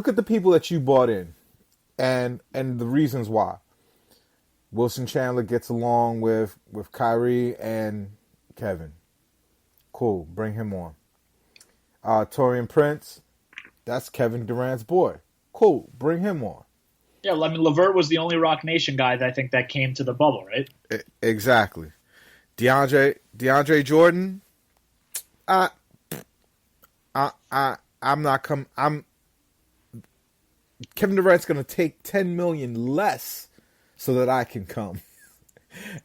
look at the people that you bought in, and the reasons why. Wilson Chandler gets along with Kyrie and Kevin. Cool, bring him on. Taurean Prince, that's Kevin Durant's boy. Cool, bring him on. Yeah, I mean, LeVert was the only Rock Nation guy that I think that came to the bubble, right? Exactly. DeAndre Jordan, I'm not come. Kevin Durant's going to take $10 million less so that I can come,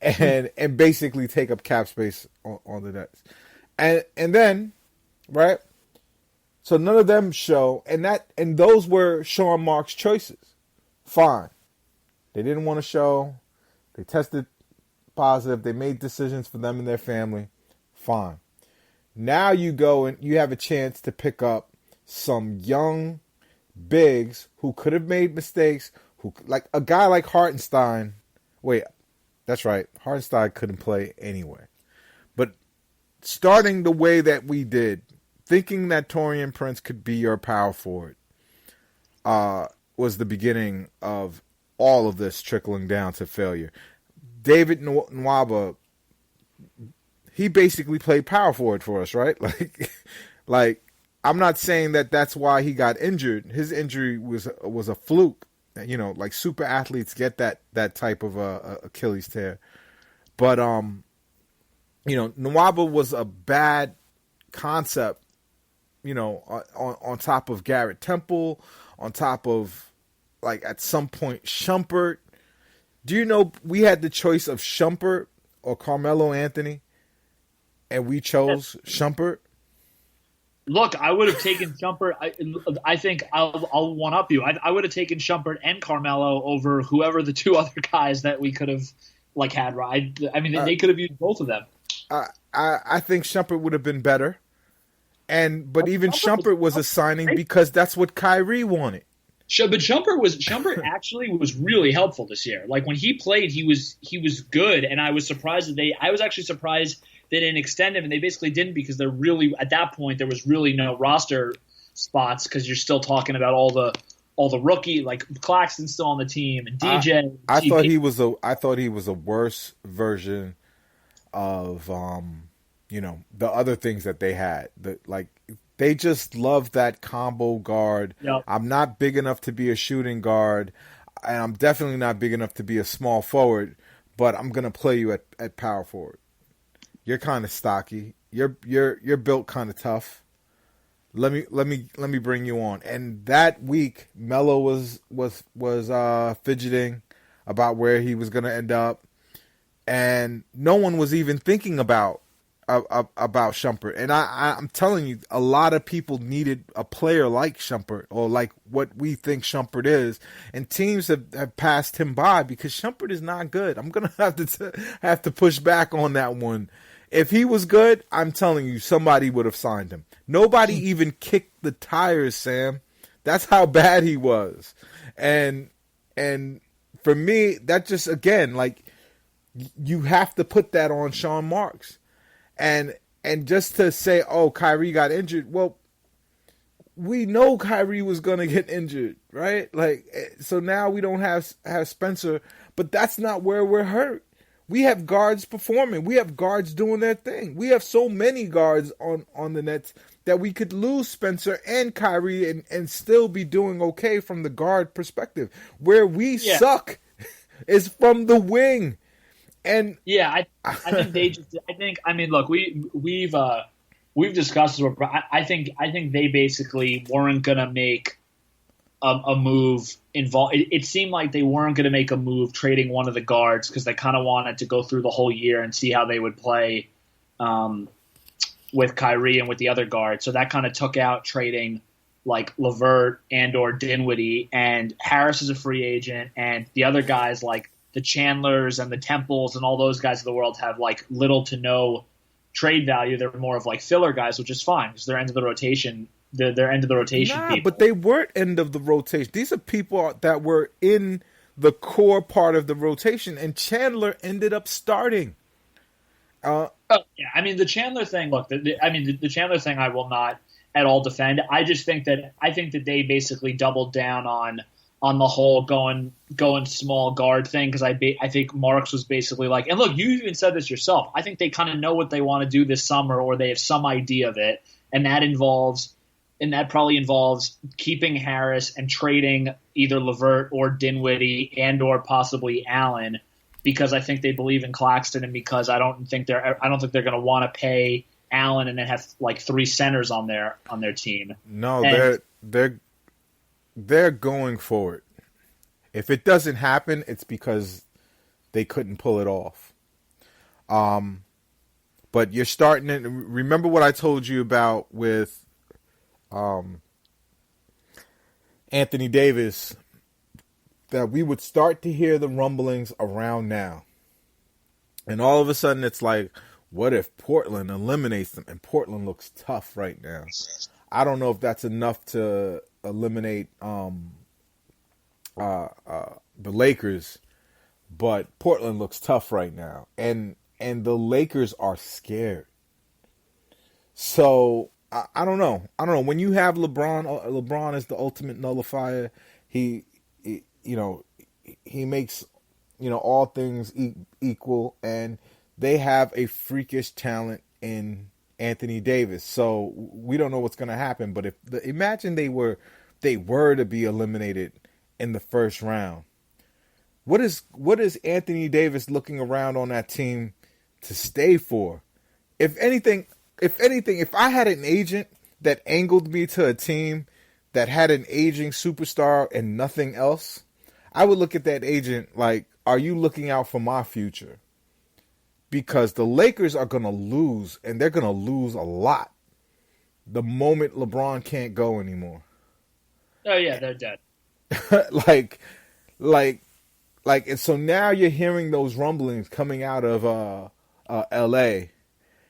and basically take up cap space on the Nets, and then, right. So none of them show, and those were Sean Marks' choices. Fine, they didn't want to show. They tested positive. They made decisions for them and their family. Fine. Now you go and you have a chance to pick up some young bigs who could have made mistakes. Who, like a guy like Hartenstein. Wait, that's right. Hartenstein couldn't play anyway. But starting the way that we did, thinking that Taurean Prince could be your power forward, was the beginning of all of this trickling down to failure. David Nwaba, he basically played power forward for us, right? Like I'm not saying that that's why he got injured. His injury was a fluke. You know, like super athletes get that type of Achilles tear. But you know, Nwaba was a bad concept. You know, on top of Garrett Temple, on top of, like, at some point Shumpert. Do you know we had the choice of Shumpert or Carmelo Anthony, and we chose Shumpert? Look, I would have taken Shumpert. I think I'll one up you. I would have taken Shumpert and Carmelo over whoever the two other guys that we could have had. I mean, they could have used both of them. I think Shumpert would have been better, but even Shumpert was a signing because that's what Kyrie wanted. But Shumpert actually was really helpful this year. Like when he played, he was good, and I was surprised I was actually surprised they didn't extend him, and they basically didn't because they're really at that point there was really no roster spots because you're still talking about all the rookie, like Claxton's still on the team and DJ. I thought he was a worse version of the other things that they had. They just love that combo guard. Yep. I'm not big enough to be a shooting guard, and I'm definitely not big enough to be a small forward, but I'm gonna play you at power forward. You're kind of stocky. You're built kind of tough. Let me bring you on. And that week, Melo was fidgeting about where he was gonna end up, and no one was even thinking about Shumpert. And I'm telling you, a lot of people needed a player like Shumpert or like what we think Shumpert is, and teams have passed him by because Shumpert is not good. I'm gonna have to push back on that one. If he was good, I'm telling you, somebody would have signed him. Nobody even kicked the tires, Sam. That's how bad he was. And for me, that just, again, like, you have to put that on Sean Marks. And just to say, oh, Kyrie got injured, well, we know Kyrie was going to get injured, right? Like, so now we don't have Spencer, but that's not where we're hurt. We have guards performing. We have guards doing their thing. We have so many guards on the Nets that we could lose Spencer and Kyrie and still be doing okay from the guard perspective. Where we suck is from the wing. And yeah, I think they just. I mean, look, we've discussed this. I think they basically weren't gonna make a move involved. It seemed like they weren't gonna make a move trading one of the guards because they kind of wanted to go through the whole year and see how they would play with Kyrie and with the other guards. So that kind of took out trading like LeVert and or Dinwiddie, and Harris is a free agent, and the other guys like the Chandlers and the Temples and all those guys of the world have like little to no trade value. They're more of like filler guys, which is fine because they're end of the rotation. They're end of the rotation people. But they weren't end of the rotation. These are people that were in the core part of the rotation, and Chandler ended up starting. Yeah, I mean the Chandler thing. Look, the Chandler thing, I will not. at all defend. I think that they basically doubled down on the whole going small guard thing, because I think Marks was basically like, and look, you even said this yourself, I think they kind of know what they want to do this summer, or they have some idea of it, and that probably involves keeping Harris and trading either LeVert or Dinwiddie and or possibly Allen, because I think they believe in Claxton, and because I don't think they're going to want to pay Allen and then have like 3 centers on their team. No, they're going for it. If it doesn't happen, it's because they couldn't pull it off. But you're starting to remember what I told you about with Anthony Davis, that we would start to hear the rumblings around now. And all of a sudden it's like, what if Portland eliminates them? And Portland looks tough right now. I don't know if that's enough to eliminate the Lakers, but Portland looks tough right now. And the Lakers are scared. So I don't know. When you have LeBron is the ultimate nullifier. He makes, all things equal, and they have a freakish talent in Anthony Davis. So we don't know what's going to happen. But imagine they were to be eliminated in the first round. What is Anthony Davis looking around on that team to stay for? If anything, if I had an agent that angled me to a team that had an aging superstar and nothing else, I would look at that agent like, are you looking out for my future? Because the Lakers are going to lose, and they're going to lose a lot the moment LeBron can't go anymore. Oh yeah, they're dead. And so now you're hearing those rumblings coming out of LA,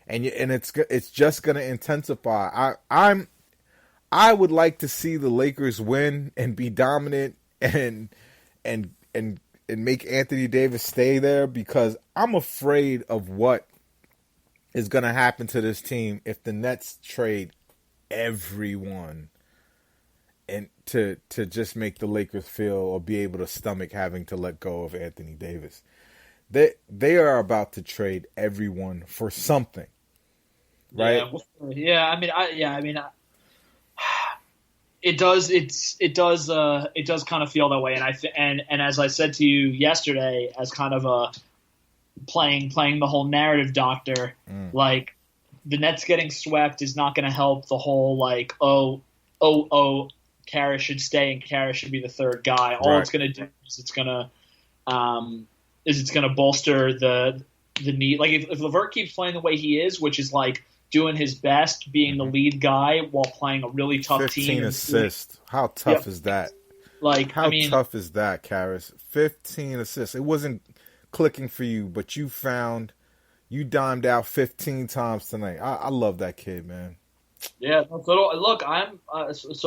and it's just going to intensify. I would like to see the Lakers win and be dominant and make Anthony Davis stay there, because I'm afraid of what is going to happen to this team if the Nets trade everyone and to just make the Lakers feel or be able to stomach having to let go of Anthony Davis. They are about to trade everyone for something, right? Yeah. It does kind of feel that way, and as I said to you yesterday, as kind of a playing the whole narrative doctor, like the Nets getting swept is not going to help the whole like Karras should stay and Karras should be the third guy. All it's going to do is it's going to bolster the need. Like if LeVert keeps playing the way he is, which is like doing his best, being the lead guy while playing a really tough 15 team. 15 assists. How tough is that? How tough is that, Karras? 15 assists. It wasn't clicking for you, but you dimed out 15 times tonight. I love that kid, man. Yeah, so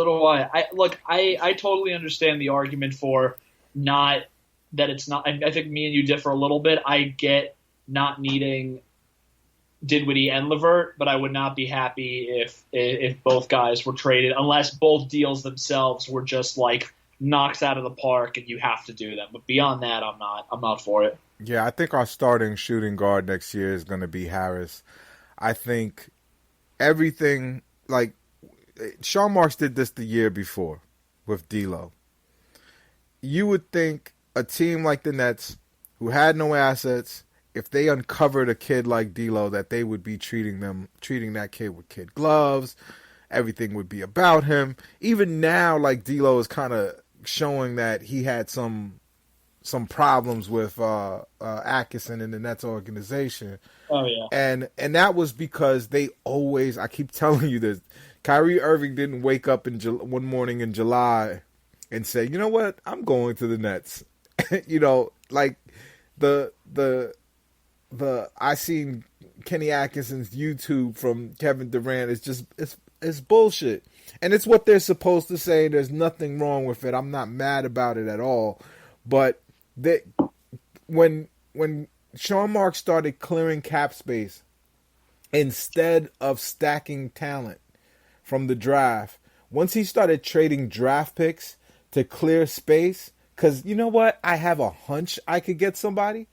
do I. I totally understand the argument for not that it's not. I think me and you differ a little bit. I get not needing Dinwiddie and LeVert, but I would not be happy if both guys were traded, unless both deals themselves were just like knocks out of the park and you have to do them. But beyond that, I'm not for it. Yeah, I think our starting shooting guard next year is going to be Harris. I think everything, like Sean Marks did this the year before with D'Lo. You would think a team like the Nets, who had no assets, if they uncovered a kid like D'Lo, that they would be treating that kid with kid gloves. Everything would be about him. Even now, like D'Lo is kind of showing that he had some problems with Atkinson in the Nets organization. Oh yeah, and that was because they always. I keep telling you this. Kyrie Irving didn't wake up one morning in July and say, "You know what? I'm going to the Nets." Like the I seen Kenny Atkinson's YouTube from Kevin Durant. It's bullshit, and it's what they're supposed to say. There's nothing wrong with it. I'm not mad about it at all. But when Sean Marks started clearing cap space instead of stacking talent from the draft, once he started trading draft picks to clear space, because you know what? I have a hunch I could get somebody.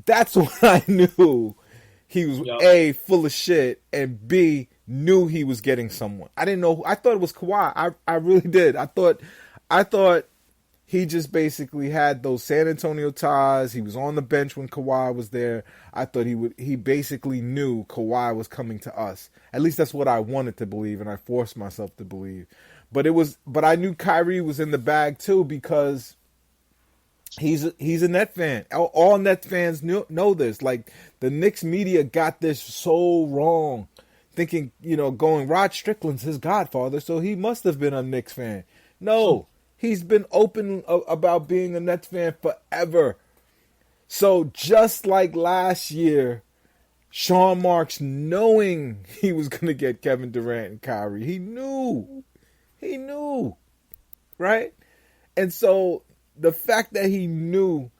That's when I knew he was A, full of shit, and B, knew he was getting someone. I didn't know. I thought it was Kawhi. I really did. I thought he just basically had those San Antonio ties. He was on the bench when Kawhi was there. I thought he basically knew Kawhi was coming to us. At least that's what I wanted to believe, and I forced myself to believe. But I knew Kyrie was in the bag too, because he's a Net fan. All Net fans know this. Like, the Knicks media got this so wrong, thinking, going, Rod Strickland's his godfather, so he must have been a Knicks fan. No, he's been open about being a Nets fan forever. So just like last year, Sean Marks, knowing he was going to get Kevin Durant and Kyrie, he knew, right? And so the fact that he knew,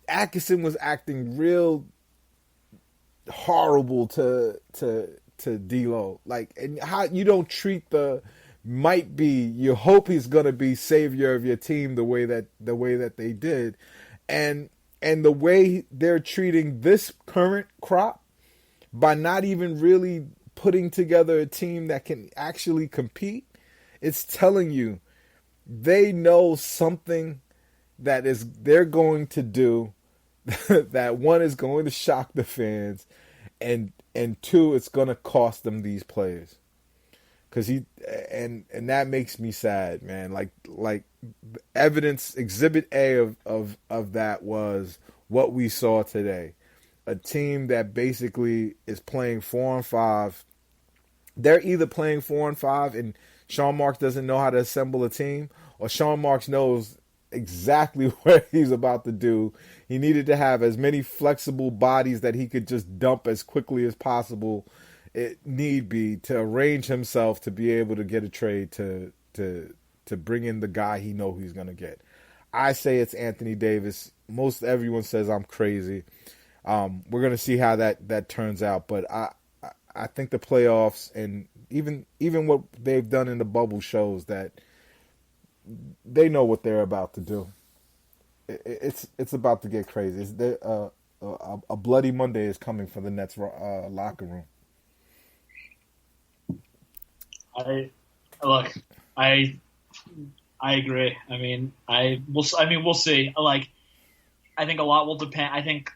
Atkinson was acting real horrible to D'Lo. Like, and how you don't treat you hope he's gonna be savior of your team the way that they did, and the way they're treating this current crop by not even really putting together a team that can actually compete. It's telling you they know something that they're going to do that, one, is going to shock the fans, and two, it's going to cost them these players. Because and that makes me sad, man. Like evidence, Exhibit A of that was what we saw today. A team that basically is playing 4-5. They're either playing 4-5 and Sean Marks doesn't know how to assemble a team, or Sean Marks knows exactly what he's about to do. He needed to have as many flexible bodies that he could just dump as quickly as possible, it need be, to arrange himself to be able to get a trade to bring in the guy he know he's going to get. I say it's Anthony Davis. Most everyone says I'm crazy. We're going to see how that turns out, but I think the playoffs and even what they've done in the bubble shows that they know what they're about to do. It's about to get crazy. A bloody Monday is coming for the Nets locker room. I agree. We'll see. Like, I think a lot will depend. I think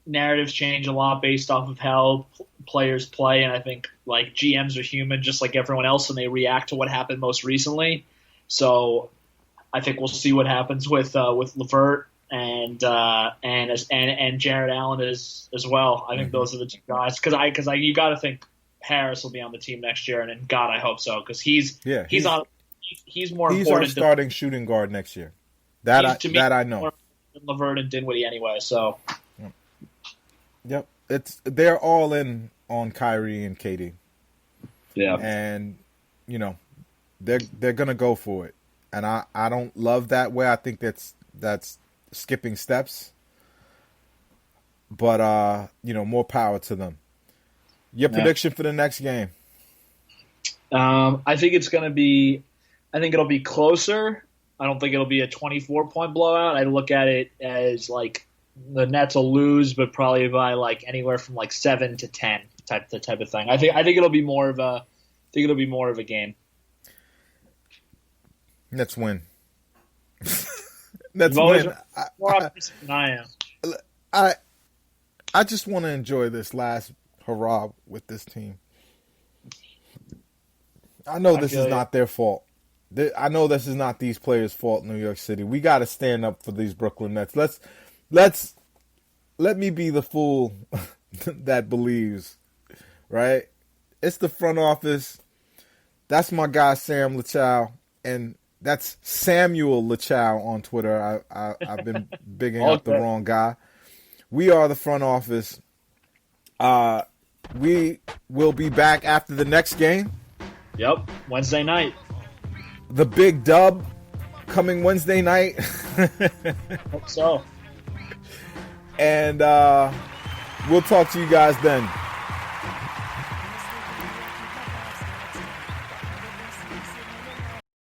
narratives change a lot based off of how players play, and I think like GMs are human, just like everyone else, and they react to what happened most recently. So I think we'll see what happens with LeVert and Jared Allen as well. I think those are the two guys, because you got to think Harris will be on the team next year, and God, I hope so, because he's more important. He's our starting shooting guard next year. I know. More than LeVert and Dinwiddie anyway. So. Yep, they're all in on Kyrie and KD. Yeah, and they're gonna go for it, and I don't love that way. I think that's skipping steps, but more power to them. Your prediction for the next game? I think it'll be closer. I don't think it'll be a 24-point blowout. I look at it as like the Nets will lose, but probably by like anywhere from like 7 to 10 type of thing. I think it'll be more of a game. Nets win. Nets win. More optimistic than I am. I just want to enjoy this last hurrah with this team. I know this is not their fault. I know this is not these players' fault in New York City. We got to stand up for these Brooklyn Nets. Let me be the fool that believes, right? It's the front office. That's my guy, Sam Lachow, and that's Samuel Lachow on Twitter. I've been bigging up the wrong guy. We are the front office. We will be back after the next game. Yep, Wednesday night. The big dub coming Wednesday night. Hope so. And we'll talk to you guys then.